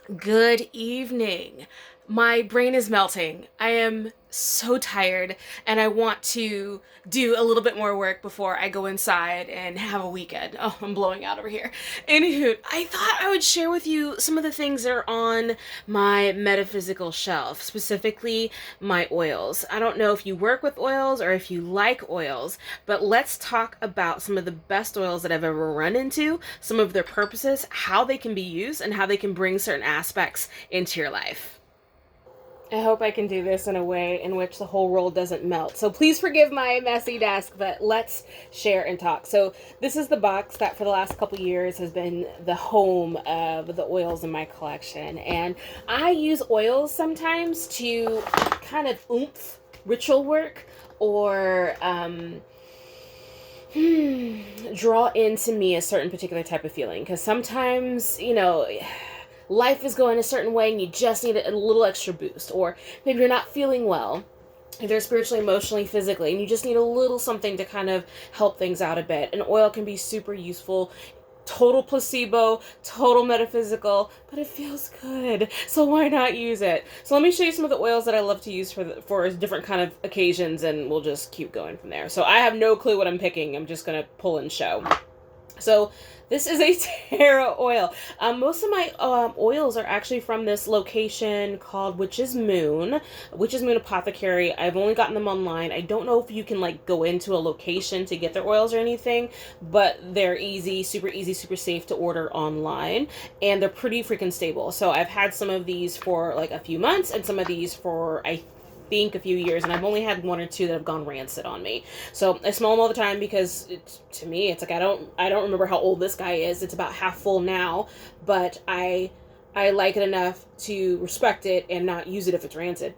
Good evening. My brain is melting. I am so tired and I want to do a little bit more work before I go inside and have a weekend. Oh, I'm blowing out over here. Anywho, I thought I would share with you some of the things that are on my metaphysical shelf, specifically my oils. I don't know if you work with oils or if you like oils, but let's talk about some of the best oils that I've ever run into, some of their purposes, how they can be used, and how they can bring certain aspects into your life. I hope I can do this in a way in which the whole roll doesn't melt. So please forgive my messy desk, but let's share and talk. So this is the box that for the last couple years has been the home of the oils in my collection. And I use oils sometimes to kind of ritual work or draw into me a certain particular type of feeling. Because sometimes, life is going a certain way and you just need a little extra boost. Or maybe you're not feeling well, either spiritually, emotionally, physically, and you just need a little something to kind of help things out a bit. And oil can be super useful. Total placebo, total metaphysical, but it feels good. So why not use it? So let me show you some of the oils that I love to use for different kind of occasions, and we'll just keep going from there. So I have no clue what I'm picking. I'm just gonna pull and show. So this is a Tara oil. Most of my oils are actually from this location called Witch's Moon Apothecary. I've only gotten them online. I don't know if you can like go into a location to get their oils or anything, but they're easy, super safe to order online, and they're pretty freaking stable. So I've had some of these for like a few months, and some of these for I think a few years, and I've only had one or two that have gone rancid on me. So I smell them all the time because to me it's like I don't remember how old this guy is. It's about half full now, but I like it enough to respect it and not use it if it's rancid.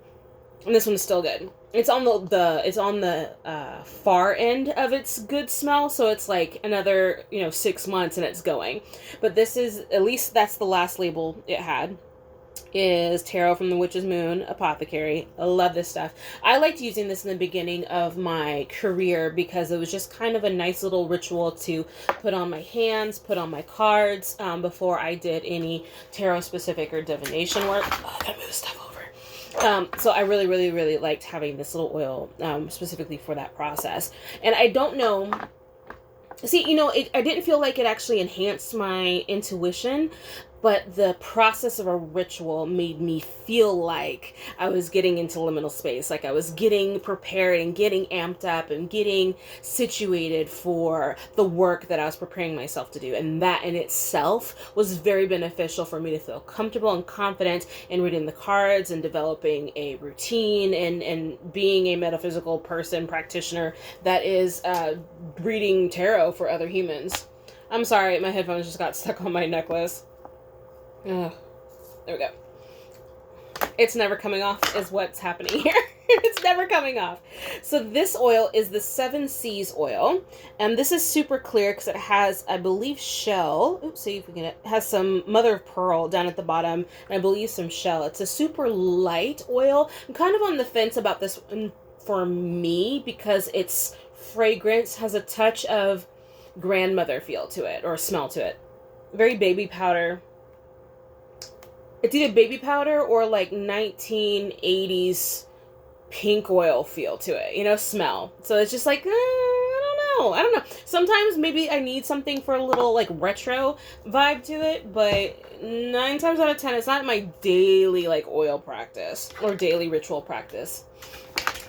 And this one's still good. It's on the far end of its good smell, so it's like another 6 months and it's going. But this is, at least that's the last label it had, is Tarot from the Witch's Moon Apothecary. I love this stuff. I liked using this in the beginning of my career because it was just kind of a nice little ritual to put on my hands, put on my cards, before I did any tarot specific or divination work. Oh, I gotta move stuff over. So I really, really, really liked having this little oil, specifically for that process. And I don't know. See, I didn't feel like it actually enhanced my intuition, but the process of a ritual made me feel like I was getting into liminal space, like I was getting prepared and getting amped up and getting situated for the work that I was preparing myself to do. And that in itself was very beneficial for me to feel comfortable and confident in reading the cards and developing a routine and being a metaphysical person, practitioner that is reading tarot for other humans. I'm sorry, my headphones just got stuck on my necklace. Ugh. There we go. It's never coming off is what's happening here. It's never coming off. So this oil is the Seven Seas oil. And this is super clear because it has, I believe, shell. Oops, see if we can, it has some mother of pearl down at the bottom. And I believe some shell. It's a super light oil. I'm kind of on the fence about this for me because its fragrance has a touch of grandmother feel to it or smell to it. Very baby powder. It's either baby powder or like 1980s pink oil feel to it, smell. So it's just like, I don't know. Sometimes maybe I need something for a little like retro vibe to it, but 9 times out of 10, it's not my daily like oil practice or daily ritual practice.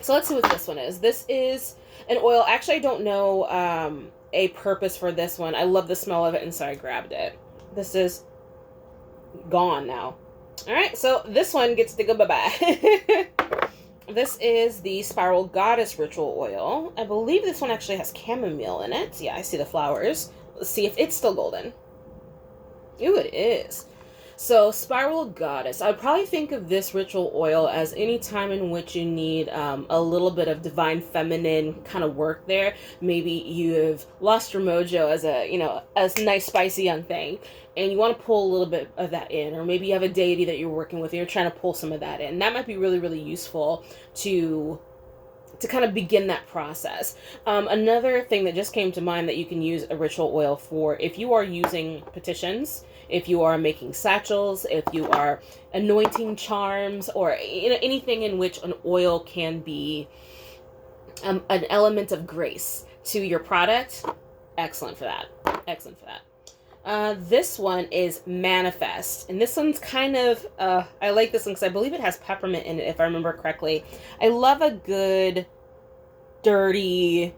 So let's see what this one is. This is an oil. Actually, I don't know a purpose for this one. I love the smell of it, and so I grabbed it. This is gone now. All right, so this one gets to go bye-bye. This is the Spiral Goddess Ritual Oil. I believe this one actually has chamomile in it. Yeah, I see the flowers. Let's see if it's still golden. Ooh, it is. So, Spiral Goddess. I would probably think of this ritual oil as any time in which you need a little bit of divine feminine kind of work there. Maybe you have lost your mojo as a nice spicy young thing, and you want to pull a little bit of that in, or maybe you have a deity that you're working with and you're trying to pull some of that in. That might be really, really useful to to kind of begin that process. Another thing that just came to mind that you can use a ritual oil for, if you are using petitions, if you are making satchels, if you are anointing charms, or anything in which an oil can be an element of grace to your product, excellent for that. Excellent for that. This one is Manifest, and this one's kind of, I like this one because I believe it has peppermint in it, if I remember correctly. I love a good, dirty,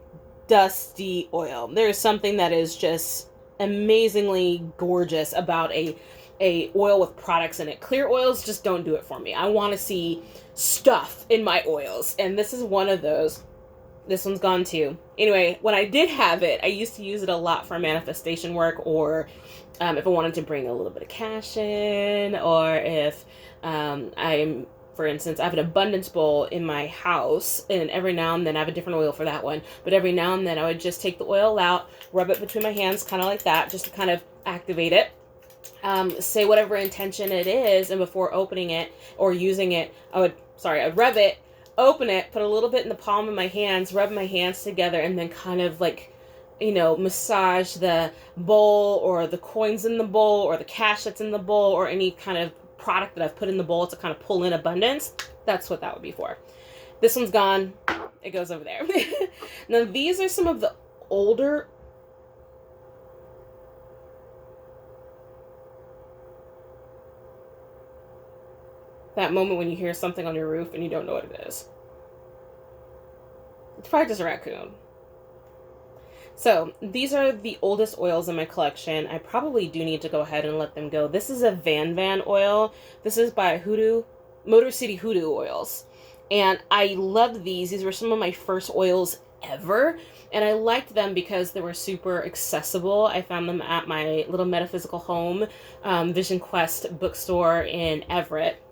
dusty oil. There's something that is just amazingly gorgeous about a oil with products in it. Clear oils just don't do it for me. I want to see stuff in my oils, and this is one of those. This one's gone too. Anyway, when I did have it, I used to use it a lot for manifestation work, or if I wanted to bring a little bit of cash in, or if for instance, I have an abundance bowl in my house, and every now and then I have a different oil for that one, but every now and then I would just take the oil out, rub it between my hands, kind of like that, just to kind of activate it. Say whatever intention it is, and before opening it or using it, I'd rub it, open it, put a little bit in the palm of my hands, rub my hands together, and then kind of like, massage the bowl, or the coins in the bowl, or the cash that's in the bowl, or any kind of product that I've put in the bowl to kind of pull in abundance. That's what that would be for. This one's gone. It goes over there. Now, these are some of the older... That moment when you hear something on your roof and you don't know what it is. It's probably just a raccoon. So, these are the oldest oils in my collection. I probably do need to go ahead and let them go. This is a Van Van oil. This is by Hoodoo, Motor City Hoodoo Oils. And I loved these. These were some of my first oils ever. And I liked them because they were super accessible. I found them at my little metaphysical home, Vision Quest bookstore in Everett.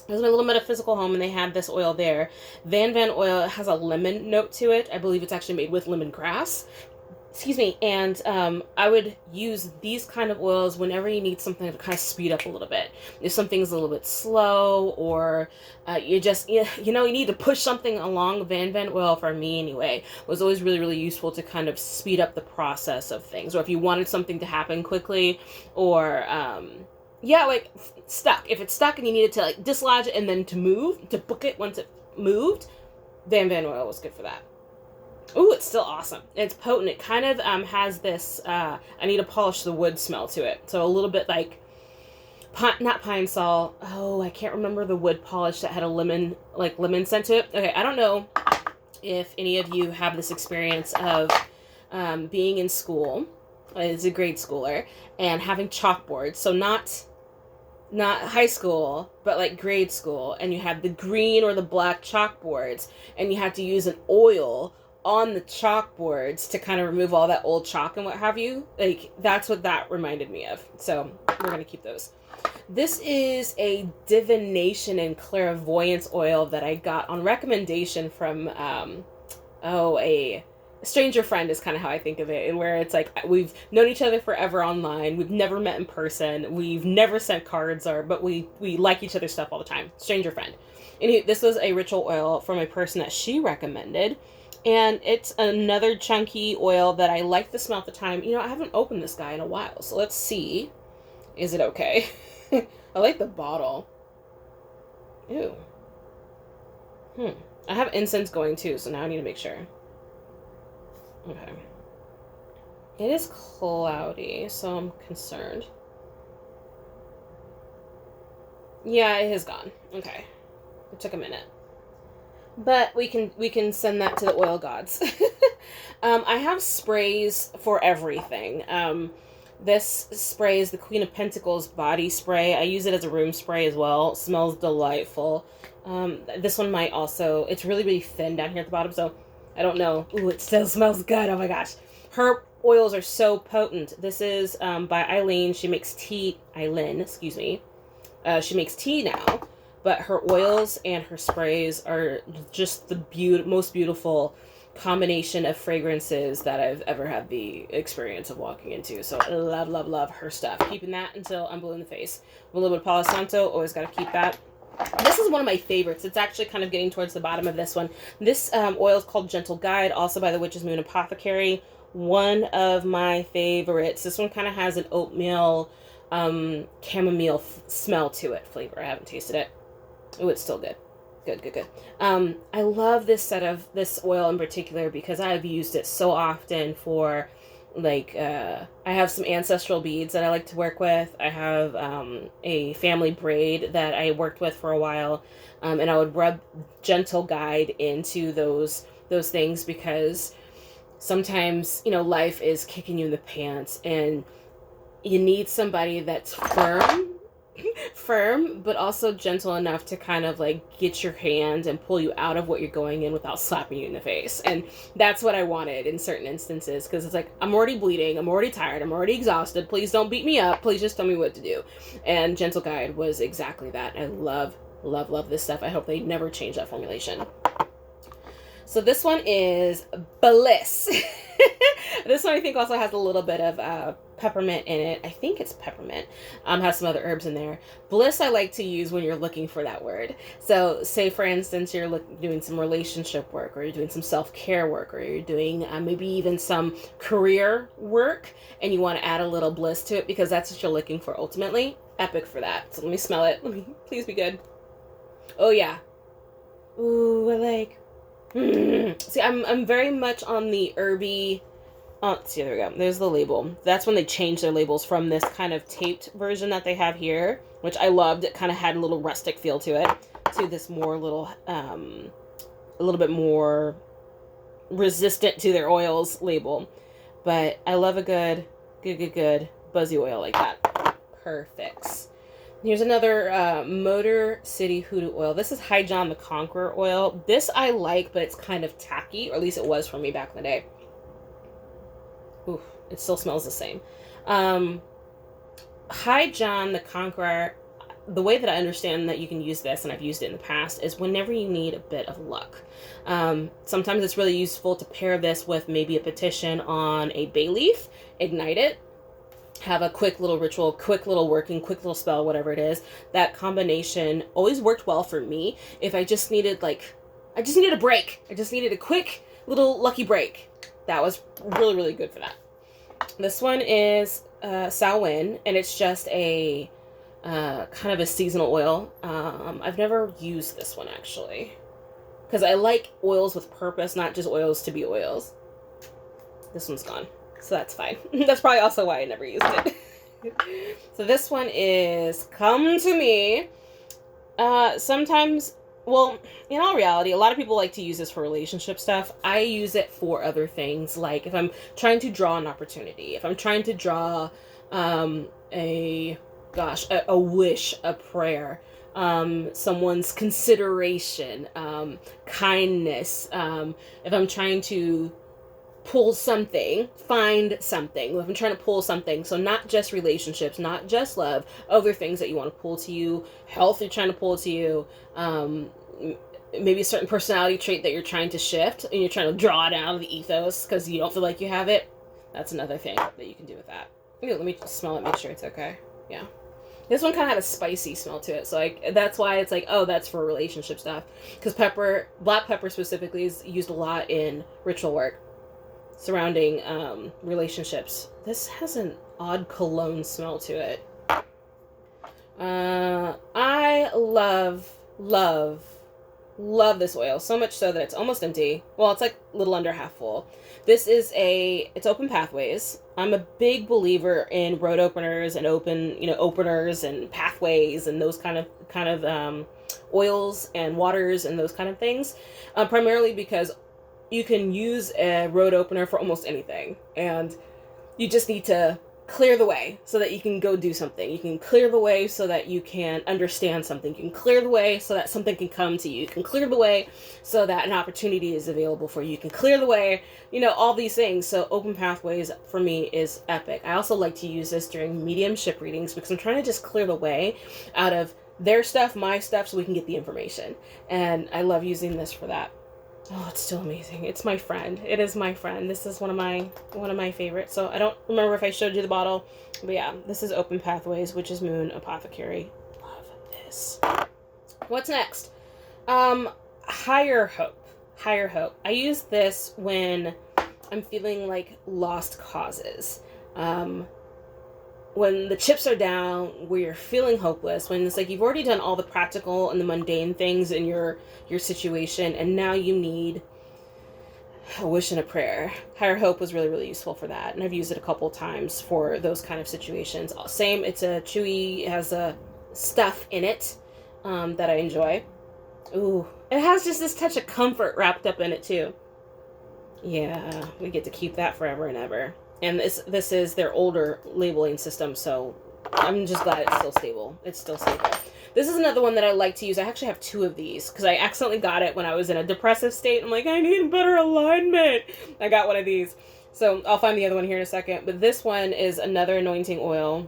It was my little metaphysical home, and they had this oil there. Van Van oil has a lemon note to it. I believe it's actually made with lemongrass. Excuse me. And I would use these kind of oils whenever you need something to kind of speed up a little bit. If something's a little bit slow, or you need to push something along, Van Van oil, for me anyway, was always really, really useful to kind of speed up the process of things. Or if you wanted something to happen quickly, or... stuck. If it's stuck and you needed to like dislodge it and then to book it once it moved, Van Van oil was good for that. Ooh, it's still awesome. It's potent. It kind of has this, I need to polish the wood smell to it. So a little bit like, not pine sol. Oh, I can't remember the wood polish that had a lemon scent to it. Okay, I don't know if any of you have this experience of being in school, as a grade schooler, and having chalkboards. So not high school, but like grade school, and you have the green or the black chalkboards, and you have to use an oil on the chalkboards to kind of remove all that old chalk and what have you. Like, that's what that reminded me of. So we're going to keep those. This is a divination and clairvoyance oil that I got on recommendation from, a stranger friend is kind of how I think of it, and where it's like, we've known each other forever online, we've never met in person, we've never sent cards, but we like each other's stuff all the time. Stranger friend. And this was a ritual oil from a person that she recommended, and it's another chunky oil that I liked the smell at the time. I haven't opened this guy in a while, so let's see. Is it okay? I like the bottle. Ew. I have incense going too, so now I need to make sure. Okay. It is cloudy, so I'm concerned. Yeah, it has gone. Okay. It took a minute. But we can send that to the oil gods. I have sprays for everything. This spray is the Queen of Pentacles body spray. I use it as a room spray as well. It smells delightful. This one might also... It's really, really thin down here at the bottom, so I don't know. Ooh, it still smells good. Oh my gosh. Her oils are so potent. This is by Eileen. She makes tea. Eileen, excuse me. She makes tea now. But her oils and her sprays are just the most beautiful combination of fragrances that I've ever had the experience of walking into. So I love, love, love her stuff. Keeping that until I'm blue in the face. A little bit of Palo Santo. Always got to keep that. This is one of my favorites. It's actually kind of getting towards the bottom of this one. This oil is called Gentle Guide, also by the Witch's Moon Apothecary. One of my favorites. This one kind of has an oatmeal chamomile smell to it, flavor. I haven't tasted it. Oh, it's still good. Good. I love this oil in particular because I've used it so often for, like, I have some ancestral beads that I like to work with. I have a family braid that I worked with for a while, and I would rub Gentle Guide into those things because sometimes, you know, life is kicking you in the pants and you need somebody that's firm, but also gentle enough to kind of like get your hand and pull you out of what you're going in without slapping you in the face. And that's what I wanted in certain instances, because it's like, I'm already bleeding, I'm already tired, I'm already exhausted. Please don't beat me up. Please just tell me what to do. And Gentle Guide was exactly that. I love this stuff. I hope they never change that formulation. So this one is Bliss. This one I think also has a little bit of peppermint in it. I think it's peppermint. Has some other herbs in there. Bliss I like to use when you're looking for that word. So say for instance you're doing some relationship work, or you're doing some self-care work, or you're doing maybe even some career work, and you want to add a little bliss to it because that's what you're looking for ultimately. Epic for that. So let me smell it. Please be good. Oh yeah. Ooh, I like. See, I'm very much on the herby. Oh, see, there we go. There's the label. That's when they changed their labels from this kind of taped version that they have here, which I loved. It kind of had a little rustic feel to it, to this more little, a little bit more resistant to their oils label. But I love a good buzzy oil like that. Perfect. Here's another Motor City Hoodoo oil. This is High John the Conqueror oil. This I like, but it's kind of tacky, or at least it was for me back in the day. Ooh, it still smells the same. High John the Conqueror, the way that I understand that you can use this, and I've used it in the past, is whenever you need a bit of luck. Sometimes it's really useful to pair this with maybe a petition on a bay leaf, ignite it, have a quick little ritual, quick little working, quick little spell, whatever it is. That combination always worked well for me. If I just needed a break. I just needed a quick little lucky break. That was really good for that. This one is Samhain, and it's just a kind of a seasonal oil. I've never used this one actually, because I like oils with purpose, not just oils to be oils. This one's gone. So that's fine. That's probably also why I never used it. So this one is Come to Me. Sometimes, well, in all reality, a lot of people like to use this for relationship stuff. I use it for other things, like if I'm trying to draw an opportunity, if I'm trying to draw a wish, a prayer, someone's consideration, kindness, if I'm trying to pull something, find something, if I'm trying to pull something. So not just relationships, not just love, other things that you want to pull to you, health you're trying to pull to you, maybe a certain personality trait that you're trying to shift and you're trying to draw it out of the ethos because you don't feel like you have it. That's another thing that you can do with that. Let me smell it, make sure it's okay. Yeah. This one kind of had a spicy smell to it, so that's why it's like, oh, that's for relationship stuff. Because black pepper specifically, is used a lot in ritual work surrounding relationships. This has an odd cologne smell to it. I love this oil, so much so that it's almost empty. Well, it's like a little under half full. This is it's Open Pathways. I'm a big believer in road openers and openers and pathways and those kind of oils and waters and those kind of things. Primarily because you can use a road opener for almost anything, and you just need to clear the way so that you can go do something. You can clear the way so that you can understand something. You can clear the way so that something can come to you. You can clear the way so that an opportunity is available for you. You can clear the way, all these things. So Open Pathways for me is epic. I also like to use this during mediumship readings because I'm trying to just clear the way out of their stuff, my stuff, so we can get the information. And I love using this for that. Oh, it's still amazing. It's my friend. It is my friend. This is one of my favorites. So I don't remember if I showed you the bottle, but yeah, this is Open Pathways, Witch's Moon Apothecary. Love this. What's next? Higher hope. Higher hope. I use this when I'm feeling like lost causes. When the chips are down, where you're feeling hopeless, when it's like you've already done all the practical and the mundane things in your situation, and now you need a wish and a prayer. Higher hope was really, really useful for that, and I've used it a couple times for those kind of situations. Same, it's a chewy, it has a stuff in it that I enjoy. Ooh, it has just this touch of comfort wrapped up in it too. Yeah, we get to keep that forever and ever. And this is their older labeling system, so I'm just glad it's still stable. It's still stable. This is another one that I like to use. I actually have 2 of these because I accidentally got it when I was in a depressive state. I'm like, I need better alignment. I got one of these. So I'll find the other one here in a second. But this one is another anointing oil.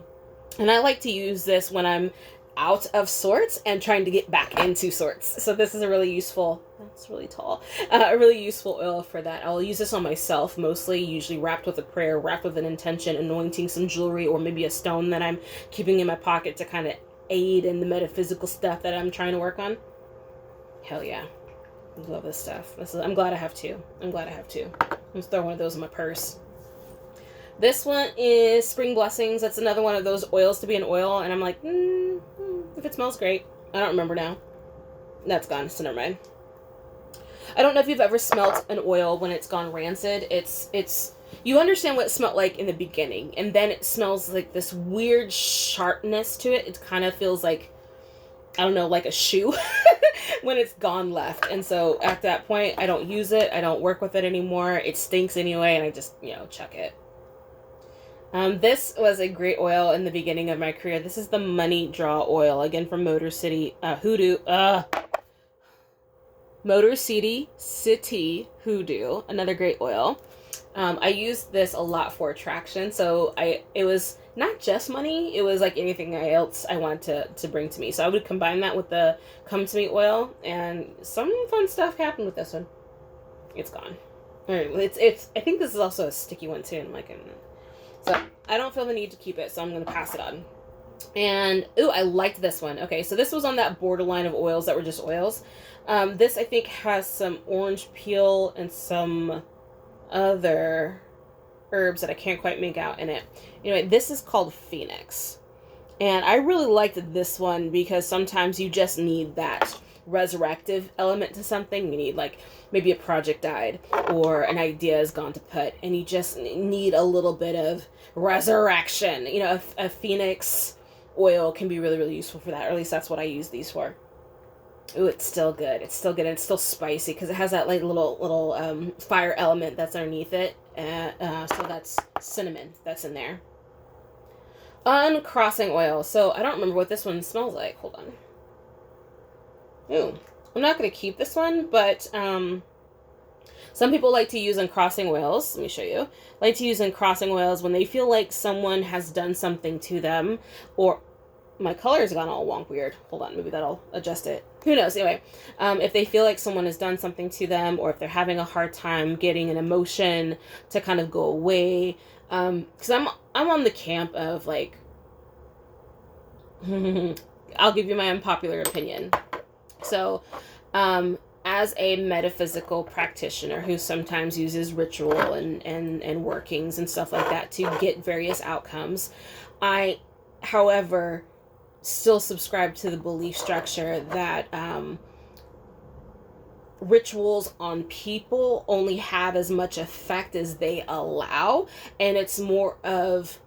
And I like to use this when I'm out of sorts and trying to get back into sorts. So this is a really useful, that's really tall, a really useful oil for that. I'll use this on myself mostly, usually wrapped with a prayer, wrapped with an intention, anointing some jewelry or maybe a stone that I'm keeping in my pocket to kind of aid in the metaphysical stuff that I'm trying to work on. Hell yeah. I love this stuff. I'm glad I have 2. I'm glad I have 2. Let's throw one of those in my purse. This one is Spring Blessings. That's another one of those oils to be an oil. And I'm like, if it smells great. I don't remember now. That's gone, so never mind. I don't know if you've ever smelt an oil when it's gone rancid. It's you understand what it smelled like in the beginning. And then it smells like this weird sharpness to it. It kind of feels like, I don't know, like a shoe when it's gone left. And so at that point, I don't use it. I don't work with it anymore. It stinks anyway. And I just, chuck it. This was a great oil in the beginning of my career. This is the Money Draw oil, again from Motor City Hoodoo, another great oil. I used this a lot for attraction, so it was not just money, it was like anything else I wanted to bring to me. So I would combine that with the Come To Me oil, and some fun stuff happened with this one. It's gone. It's I think this is also a sticky one too, and I'm like, so I don't feel the need to keep it, so I'm going to pass it on. And, I liked this one. Okay, so this was on that borderline of oils that were just oils. This, I think, has some orange peel and some other herbs that I can't quite make out in it. Anyway, this is called Phoenix. And I really liked this one because sometimes you just need that resurrective element to something. You need like maybe a project died or an idea is gone to put and you just need a little bit of resurrection. A Phoenix oil can be really, really useful for that, or at least that's what I use these for. Ooh, it's still good. It's still good. And it's still spicy because it has that like little fire element that's underneath it. So that's cinnamon that's in there. Uncrossing oil. So I don't remember what this one smells like. Hold on. Ooh, I'm not going to keep this one, but some people like to use uncrossing oils. Let me show you. Like to use uncrossing oils when they feel like someone has done something to them, or my color has gone all wonk weird. Hold on, maybe that'll adjust it. Who knows? Anyway, if they feel like someone has done something to them, or if they're having a hard time getting an emotion to kind of go away, because I'm on the camp of like, I'll give you my unpopular opinion. So, as a metaphysical practitioner who sometimes uses ritual and workings and stuff like that to get various outcomes, I, however, still subscribe to the belief structure that rituals on people only have as much effect as they allow, and it's more of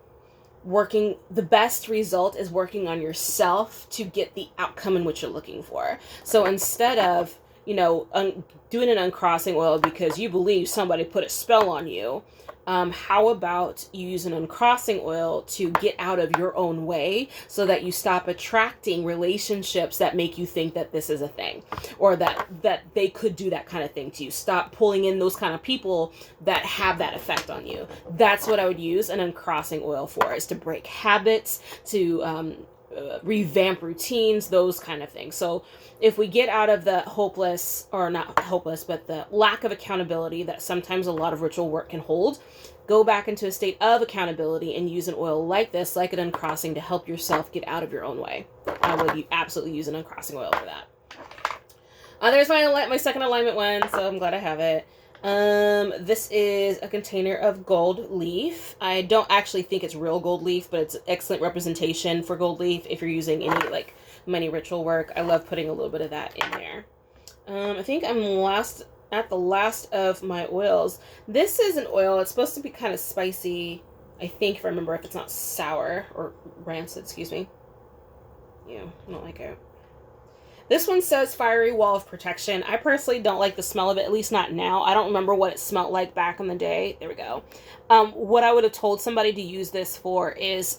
working, the best result is working on yourself to get the outcome in which you're looking for. So instead of, doing an uncrossing oil because you believe somebody put a spell on you, how about you use an uncrossing oil to get out of your own way so that you stop attracting relationships that make you think that this is a thing, or that they could do that kind of thing to you. Stop pulling in those kind of people that have that effect on you. That's what I would use an uncrossing oil for, is to break habits, to revamp routines, those kind of things. So if we get out of the hopeless, or not hopeless, but the lack of accountability that sometimes a lot of ritual work can hold, go back into a state of accountability and use an oil like this, like an uncrossing, to help yourself get out of your own way. I would absolutely use an uncrossing oil for that. There's my second alignment one, so I'm glad I have it. This is a container of gold leaf. I don't actually think it's real gold leaf, but it's excellent representation for gold leaf if you're using any like money ritual work. I love putting a little bit of that in there. I think I'm at the last of my oils. This is an oil. It's supposed to be kind of spicy. I think, if I remember, if it's not sour or rancid, excuse me. Yeah, I don't like it. This one says Fiery Wall of Protection. I personally don't like the smell of it, at least not now. I don't remember what it smelled like back in the day. There we go. What I would have told somebody to use this for is,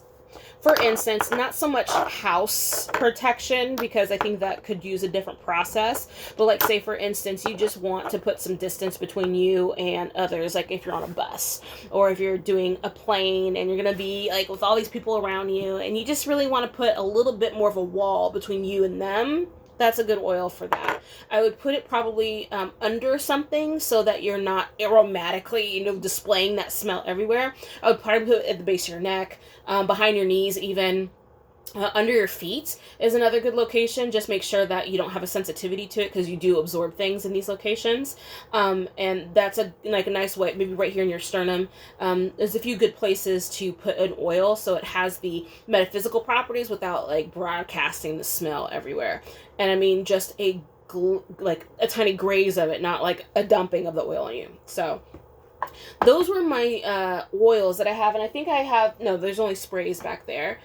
for instance, not so much house protection, because I think that could use a different process. But like, say, for instance, you just want to put some distance between you and others, like if you're on a bus or if you're doing a plane and you're going to be like with all these people around you and you just really want to put a little bit more of a wall between you and them. That's a good oil for that. I would put it probably under something so that you're not aromatically, displaying that smell everywhere. I would probably put it at the base of your neck, behind your knees even. Under your feet is another good location. Just make sure that you don't have a sensitivity to it, because you do absorb things in these locations. And that's a nice way, maybe right here in your sternum. There's a few good places to put an oil so it has the metaphysical properties without like broadcasting the smell everywhere. And I mean just a tiny graze of it, not like a dumping of the oil on you. So those were my oils that I have, and I think I have, no, there's only sprays back there.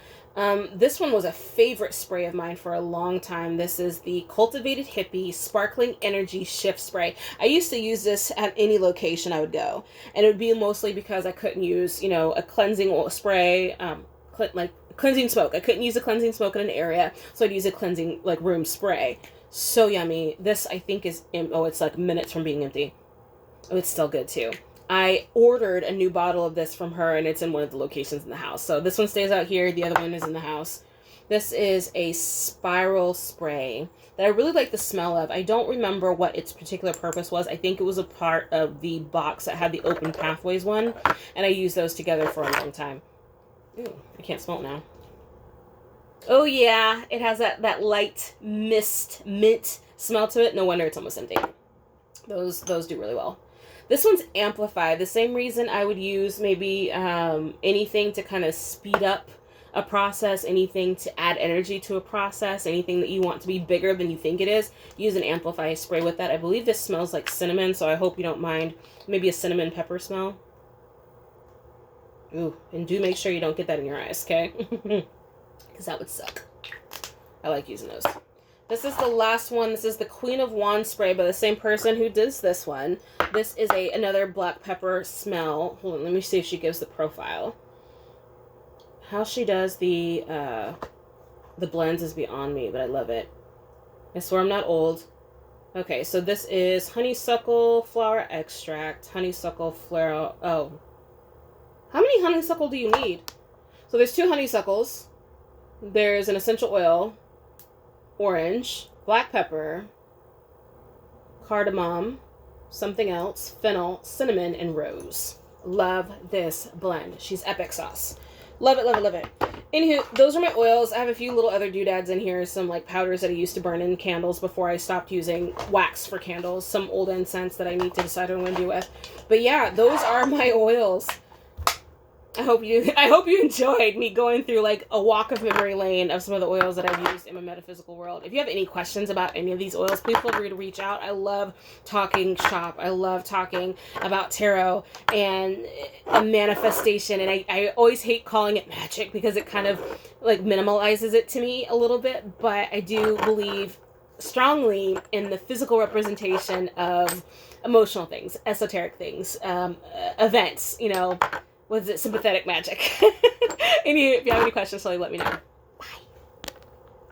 This one was a favorite spray of mine for a long time. This is the Cultivated Hippie Sparkling Energy Shift Spray. I used to use this at any location I would go, and it would be mostly because I couldn't use, a cleansing oil spray, cleansing smoke. I couldn't use a cleansing smoke in an area, so I'd use a cleansing room spray. So yummy. This I think is, it's like minutes from being empty. Oh, it's still good too. I ordered a new bottle of this from her, and it's in one of the locations in the house. So this one stays out here. The other one is in the house. This is a spiral spray that I really like the smell of. I don't remember what its particular purpose was. I think it was a part of the box that had the Open Pathways one, and I used those together for a long time. Ooh, I can't smell it now. Oh yeah, it has that light mint smell to it. No wonder it's almost empty. Those do really well. This one's amplified. The same reason I would use maybe anything to kind of speed up a process, anything to add energy to a process, anything that you want to be bigger than you think it is. Use an amplify spray with that. I believe this smells like cinnamon, so I hope you don't mind. Maybe a cinnamon pepper smell. Ooh, and do make sure you don't get that in your eyes, okay? Because that would suck. I like using those. This is the last one. This is the Queen of Wands spray by the same person who does this one. This is another black pepper smell. Hold on, let me see if she gives the profile. How she does the blends is beyond me, but I love it. I swear I'm not old. Okay, so this is honeysuckle flower extract, honeysuckle flower. Oh, how many honeysuckle do you need? So there's 2 honeysuckles. There's an essential oil. Orange, black pepper, cardamom, something else, fennel, cinnamon, and rose. Love this blend. She's epic sauce. Love it, love it, love it. Anywho, those are my oils. I have a few little other doodads in here. Some powders that I used to burn in candles before I stopped using wax for candles. Some old incense that I need to decide what I'm going to do with. But yeah, those are my oils. I hope you enjoyed me going through a walk of memory lane of some of the oils that I've used in my metaphysical world. If you have any questions about any of these oils, please feel free to reach out. I love talking shop. I love talking about tarot and a manifestation. And I always hate calling it magic because it kind of minimalizes it to me a little bit. But I do believe strongly in the physical representation of emotional things, esoteric things, events, was it sympathetic magic? If you have any questions, let me know.